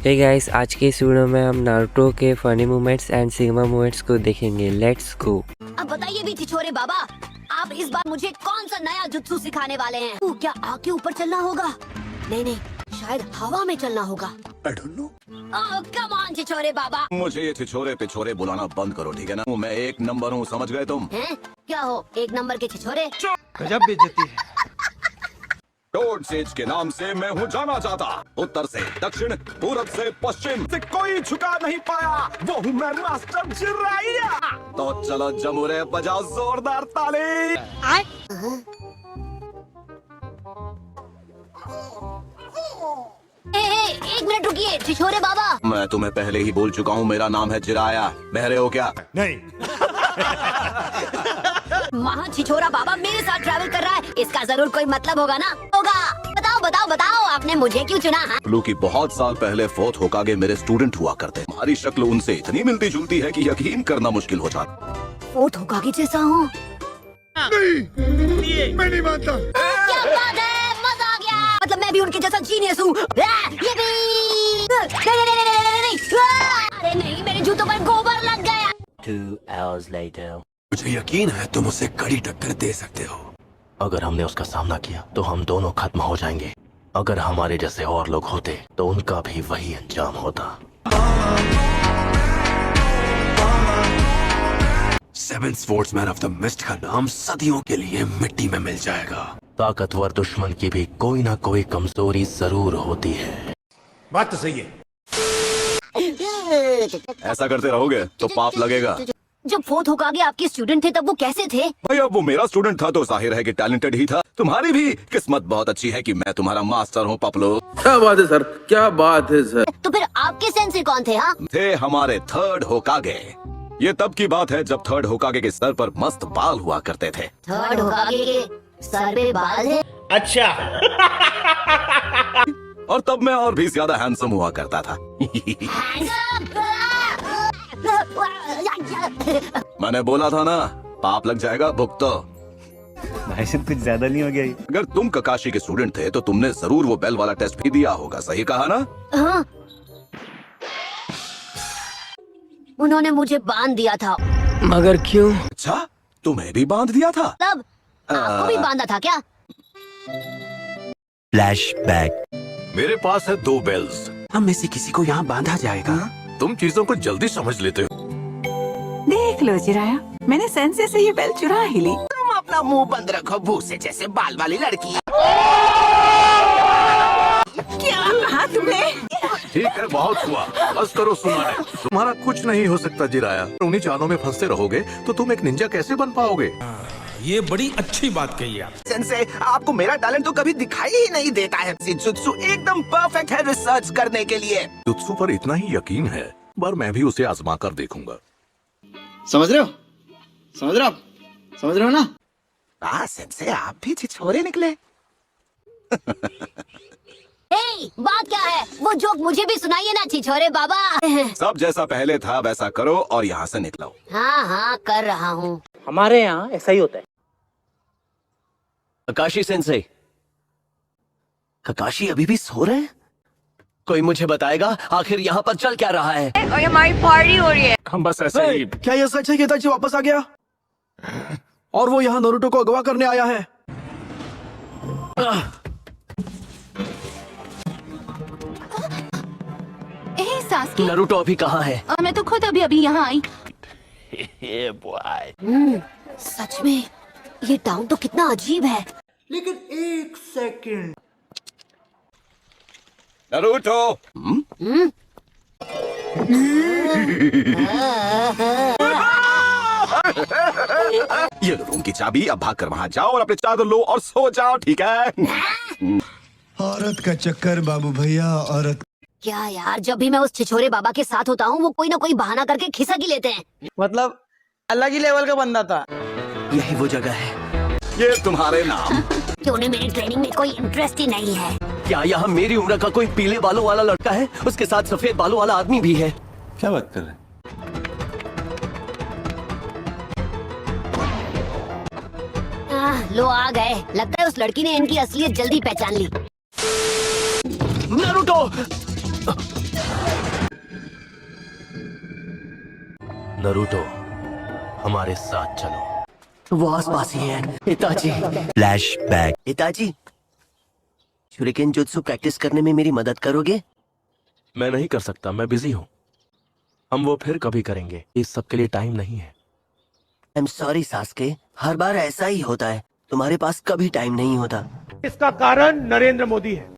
Hey guys, आज के इस वीडियो में हम नारुतो के funny moments and sigma moments को देखेंगे। Let's go. अब बताइए भी छिछोरे बाबा, आप इस बार मुझे कौन सा नया जुत्सु सिखाने वाले हैं? क्या आग के ऊपर चलना होगा? नहीं, शायद हवा में चलना होगा। I don't know. Come on छिछोरे बाबा। मुझे ये छिछोरे पिछोरे बुलाना बंद करो, ठीक है ना? मैं 1 नंबर हूँ, समझ गए तुम? हैं? क्या हो 1 नंबर के छिछोरे? गजब बेइज्जती है। टोड सेज के नाम से मैं हूँ जाना जाता। उत्तर से दक्षिण, पूरब से पश्चिम से कोई झुका नहीं पाया। वो हूँ मैं मास्टर जिराया। तो चलो जमुरे बजाओ जोरदार ताली। एक मिनट रुकिए छिछोरे बाबा। मैं तुम्हें पहले ही बोल चुका हूँ, मेरा नाम है जिराया। बहरे हो क्या? नहीं। वहाँ छिछोरा बाबा मेरे साथ ट्रैवल कर रहा है, इसका जरूर कोई मतलब होगा ना? होगा। बताओ आपने मुझे क्यों चुना है? ब्लू की बहुत साल पहले फोर्थ होकागे मेरे स्टूडेंट हुआ करते। हमारी शक्ल उनसे इतनी मिलती जुलती है कि यकीन करना मुश्किल हो जाता। फोर्थ होकागे जैसा हूँ? नहीं, मैं नहीं मानता। क्या बात है, मजा आ गया। मतलब मैं भी उनके जैसा जीनियस हूँ। ये भी नहीं। अरे नहीं, मेरे जूतों पर गोबर लग गया। 2 hours later. मुझे यकीन है तुम उसे कड़ी टक्कर दे सकते हो। अगर हमने उसका सामना किया तो हम दोनों खत्म हो जाएंगे। अगर हमारे जैसे और लोग होते तो उनका भी वही अंजाम होता। 7 स्पोर्ट्समैन ऑफ द मिस्ट का नाम सदियों के लिए मिट्टी में मिल जाएगा। ताकतवर दुश्मन की भी कोई ना कोई कमजोरी जरूर होती है। बात तो सही है। ऐसा करते रहोगे तो पाप लगेगा। जब फोर्थ होकागे आपके स्टूडेंट थे तब वो कैसे थे? भाई अब वो मेरा स्टूडेंट था तो जाहिर है कि टैलेंटेड ही था। तुम्हारी भी किस्मत बहुत अच्छी है कि मैं तुम्हारा मास्टर हूँ पपलो। क्या बात है सर, क्या बात है सर। तो फिर आपके सेंसे कौन थे? हाँ, थे हमारे 3rd होकागे। ये तब की बात है जब 3rd होकागे के सर पर मस्त बाल हुआ करते थे। 3rd होकागे के सर पे बाल है? अच्छा। और तब मैं और भी ज्यादा हैंडसम हुआ करता था। मैंने बोला था ना, पाप लग जाएगा, भुगतो। भाई साहब कुछ ज्यादा नहीं हो गया ये? अगर तुम ककाशी के स्टूडेंट थे तो तुमने जरूर वो बेल वाला टेस्ट भी दिया होगा, सही कहा ना? हाँ, उन्होंने मुझे बांध दिया था। मगर क्यों? अच्छा, तुम्हें भी बांध दिया था? तब आपको भी बांधा था क्या? फ्लैशबैक। मेरे पास है 2 बेल्स। हम में से किसी को यहाँ बांधा जाएगा। तुम चीजों को जल्दी समझ लेते हो। देख लो जिराया, मैंने सेंसे से ये बेल चुरा ही ली। तुम अपना मुंह बंद रखो, भूसे जैसे बाल वाली लड़की। क्या कहा तुमने? ठीक है, बहुत हुआ, बस करो सुनाने। तुम्हारा कुछ नहीं हो सकता जिराया। उन्हीं जालों में फंसते रहोगे तो तुम एक निंजा कैसे बन पाओगे? ये बड़ी अच्छी बात कही आप। सेंसे, आपको मेरा टैलेंट तो कभी दिखाई ही नहीं देता है। जुत्सु एकदम परफेक्ट है रिसर्च करने के लिए। जुत्सु पर इतना ही यकीन है, पर मैं भी उसे आजमा कर देखूंगा। समझ रहे हो ना? वाह सेंसे, आप भी छिछोरे निकले। बात क्या है? वो जोक मुझे भी सुनाइए ना छिछोरे बाबा। सब जैसा पहले था वैसा करो और यहाँ से निकलो। हाँ, कर रहा हूँ। हमारे यहाँ ऐसा ही होता है। ककाशी सेंसे, ककाशी अभी भी सो रहे हैं? कोई मुझे बताएगा आखिर यहाँ पर चल क्या रहा है? और हमारी पार्टी हो रही है। हम बस ऐसे ही। क्या ये सच है कि इताची वापस आ गया और वो यहाँ नारुतो को अगवा करने आया है? सासकी, नारुतो अभी कहाँ है? मैं तो खुद अभी यहाँ आई। सच में ये टाउन तो कितना अजीब है। लेकिन 1 सेकंड। नारुतो। ये लो रूम की चाबी, अब भाग कर वहाँ जाओ और अपने चादर लो और सो जाओ, ठीक है? औरत का चक्कर बाबू भैया, औरत। क्या यार, जब भी मैं उस छिछोरे बाबा के साथ होता हूँ वो कोई ना कोई बहाना करके खिसक ही लेते हैं। मतलब अलग ही लेवल का बंदा था। यही वो जगह है। ये तुम्हारे नाम? कि उन्हें मेरी ट्रेनिंग में कोई इंटरेस्ट ही नहीं है। क्या यहाँ मेरी उम्र का कोई पीले बालों वाला लड़का है? उसके साथ सफेद बालों वाला आदमी भी है। क्या बात कर रहे हैं? लो आ गए। लगता है उस लड़की ने इनकी असलियत जल्दी पहचान ली। नारुतो! नरूटो, हमारे साथ चलो। वो आसपास ही है। इताची। फ्लैशबैक। इताची, शूरिकेन जुत्सु प्रैक्टिस करने में मेरी मदद करोगे? मैं नहीं कर सकता, मैं बिजी हूँ। हम वो फिर कभी करेंगे, इस सब के लिए टाइम नहीं है। आई एम सॉरी सास्के, हर बार ऐसा ही होता है, तुम्हारे पास कभी टाइम नहीं होता। इसका कारण नरेंद्र मोदी है।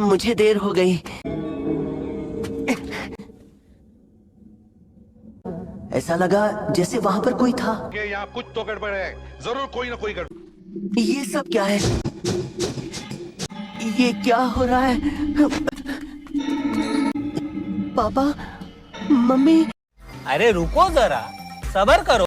मुझे देर हो गई। ऐसा लगा जैसे वहां पर कोई था। यहाँ कुछ तो गड़बड़ है, जरूर कोई ना कोई गड़बड़। ये सब क्या है? ये क्या हो रहा है? पापा, मम्मी। अरे रुको जरा, सब्र करो।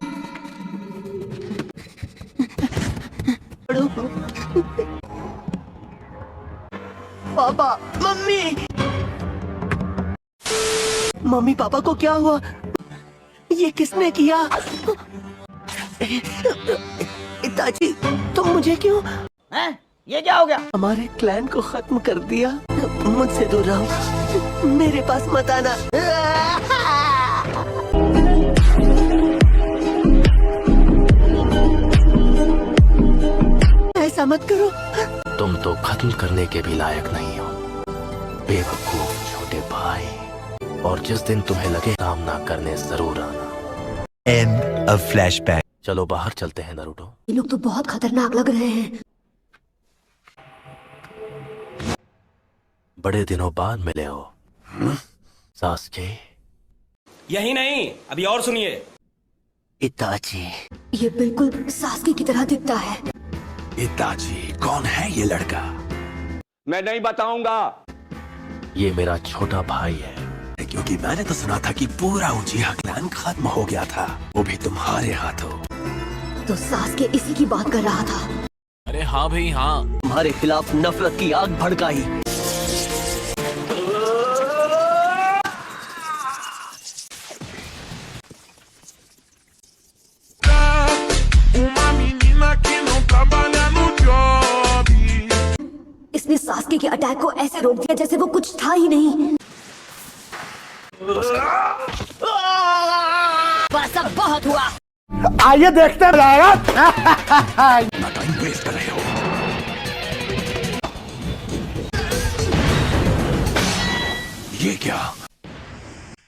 पापा, मम्मी। मम्मी पापा को क्या हुआ? ये किसने किया? इताची, तुम मुझे क्यों? हैं? ये क्या हो गया? हमारे क्लैन को खत्म कर दिया। मुझसे दूर रहो, मेरे पास मत आना। ऐसा मत करो। तुम तो खत्म करने के भी लायक नहीं हो, बेवकूफ छोटे भाई। और जिस दिन तुम्हें लगे सामना करने जरूर आना। End of flashback. चलो बाहर चलते हैं नरूटो। ये लोग तो बहुत खतरनाक लग रहे हैं। बड़े दिनों बाद मिले हो सास्के। यही नहीं, अभी और सुनिए। इताची, ये बिल्कुल सास्की की तरह दिखता है। इताची, कौन है ये लड़का? मैं नहीं बताऊंगा। ये मेरा छोटा भाई है। क्योंकि मैंने तो सुना था कि पूरा उचिहा क्लैन खत्म हो गया था, वो भी तुम्हारे हाथों। तो सास्के इसी की बात कर रहा था। अरे हाँ भाई हाँ। तुम्हारे खिलाफ नफरत की आग भड़काई। इसने सास्के के अटैक को ऐसे रोक दिया जैसे वो कुछ था ही नहीं। बस अब बहुत हुआ। आइए देखते हैं। टाइम वेस्ट कर रहे हो। ये क्या?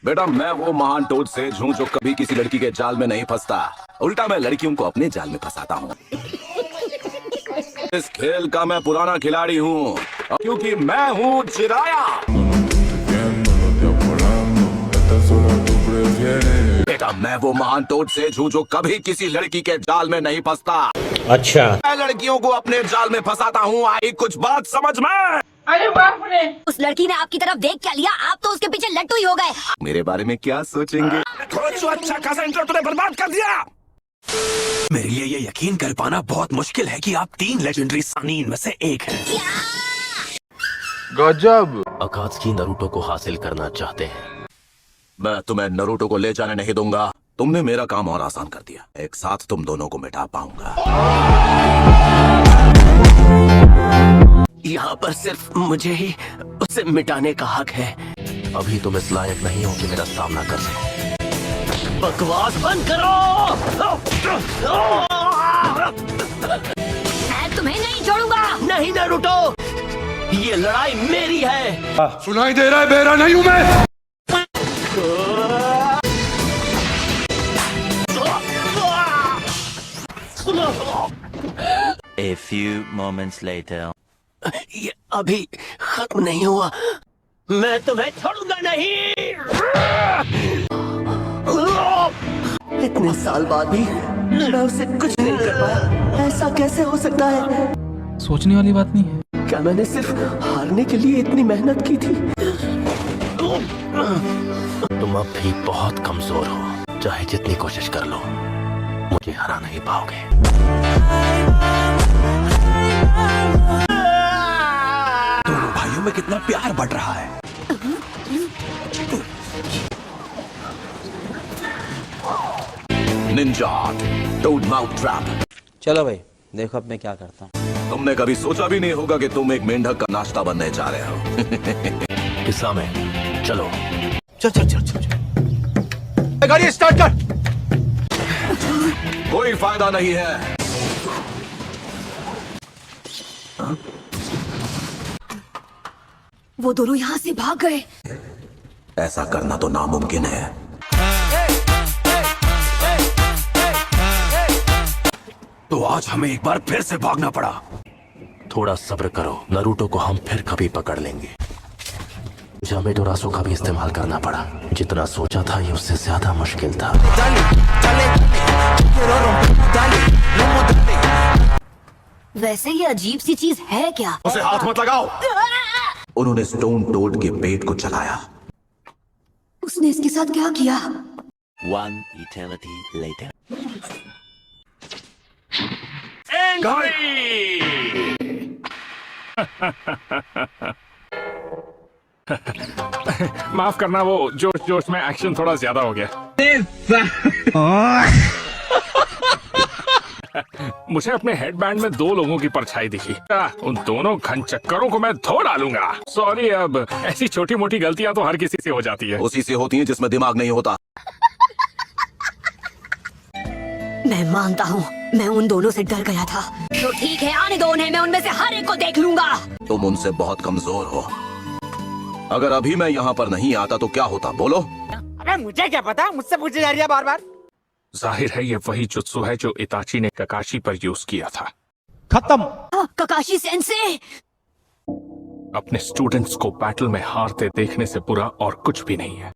बेटा, मैं वो महान टोड सेज हूँ जो कभी किसी लड़की के जाल में नहीं फंसता। उल्टा मैं लड़कियों को अपने जाल में फंसाता हूँ। इस खेल का मैं पुराना खिलाड़ी हूँ, क्योंकि मैं हूँ जिराया। बेटा, मैं वो महान टोड सेज हूँ जो कभी किसी लड़की के जाल में नहीं फंसता। अच्छा, मैं लड़कियों को अपने जाल में फंसाता हूँ। आई कुछ बात समझ में? अरे बाप रे! उस लड़की ने आपकी तरफ देख क्या लिया? आप तो उसके पीछे लट्टू ही हो गए। मेरे बारे में क्या सोचेंगे? कुछ अच्छा खासा इंट्रो तूने बर्बाद कर दिया। मेरे लिए ये यकीन कर पाना बहुत मुश्किल है कि आप 3 लेजेंडरी सानीन में से एक हैं। गजब। अकात्सुकी नरूटो को हासिल करना चाहते हैं। मैं तुम्हें नरूटो को ले जाने नहीं दूंगा। तुमने मेरा काम और आसान कर दिया। एक साथ तुम दोनों को मिटा पाऊंगा। यहाँ पर सिर्फ मुझे ही उसे मिटाने का हक है। अभी तुम इस लायक नहीं हो कि मेरा सामना कर सके। बकवास बंद करो। मैं तुम्हें नहीं छोड़ूंगा। नहीं नारुतो, ये लड़ाई मेरी है। सुनाई दे रहा है, बेरा नहीं हूँ मैं। A few moments later. ये अभी खत्म नहीं हुआ। मैं तुम्हें छोड़ूंगा नहीं। इतने साल बाद भी मैं उसे कुछ नहीं कर पाया। ऐसा कैसे हो सकता है? सोचने वाली बात नहीं है। क्या मैंने सिर्फ हारने के लिए इतनी मेहनत की थी? तुम अब भी बहुत कमजोर हो। चाहे जितनी कोशिश कर लो, मुझे हरा नहीं पाओगे। दोनों भाइयों में कितना प्यार बढ़ रहा है। Ninja toad mouth trap. चलो भाई, देखो अब मैं क्या करता हूँ। तुमने कभी सोचा भी नहीं होगा कि तुम एक मेंढक का नाश्ता बनने जा रहे हो। किस्सा में चलो। चल चल चल चल, चल। गाड़ी स्टार्ट कर। कोई फायदा नहीं है। वो दोनों यहाँ से भाग गए। ऐसा करना तो नामुमकिन है। तो आज हमें एक बार फिर से भागना पड़ा। थोड़ा सब्र करो, नारुतो को हम फिर कभी पकड़ लेंगे। जामेटोरासो का भी इस्तेमाल करना पड़ा। जितना सोचा था ये उससे ज्यादा मुश्किल था। वैसे ये अजीब सी चीज है क्या? उसे हाथ मत लगाओ। उन्होंने स्टोन टोड के पेट को चलाया। उसने इसके साथ क्या किया? One eternity later. माफ करना, वो जोश जोश में एक्शन थोड़ा ज्यादा हो गया। मुझे अपने हेडबैंड में 2 लोगों की परछाई दिखी। उन दोनों घनचक्करों को मैं धो डालूंगा। सॉरी, अब ऐसी छोटी मोटी गलतियां तो हर किसी से हो जाती है। उसी से होती हैं जिसमें दिमाग नहीं होता। मैं मानता हूँ, मैं उन दोनों से डर गया था। तो ठीक है, आने दो उन्हें, मैं उनमें से हर एक को देख लूंगा। तुम उनसे बहुत कमजोर हो। अगर अभी मैं यहाँ पर नहीं आता तो क्या होता, बोलो? अबे मुझे क्या पता, मुझसे पूछी जा रही है बार बार। जाहिर है ये वही जुत्सु है जो इताची ने ककाशी पर यूज किया था। खत्म। ककाशी सेंसे। अपने स्टूडेंट्स को बैटल में हारते देखने से बुरा और कुछ भी नहीं है।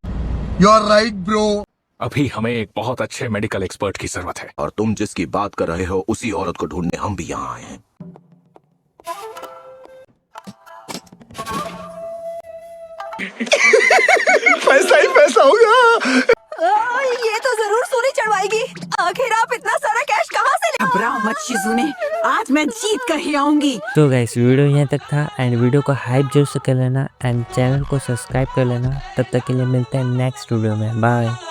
You are right bro. अभी हमें एक बहुत अच्छे मेडिकल एक्सपर्ट की जरूरत है। और तुम जिसकी बात कर रहे हो उसी औरत को ढूंढने हम भी यहाँ आए हैं। पैसा ही पैसा होगा। ये तो जरूर सोनी चढ़वाएगी। आखिर आप इतना सारा कैश कहाँ से ले? घबराओ मत शिजुने, आज मैं जीत कर ही आऊंगी। तो गाइस वीडियो यहाँ तक था एंड वीडियो को हाइप जरूर से कर लेना एंड चैनल को सब्सक्राइब कर लेना। तब तक के लिए मिलते हैं नेक्स्ट वीडियो में। बाय।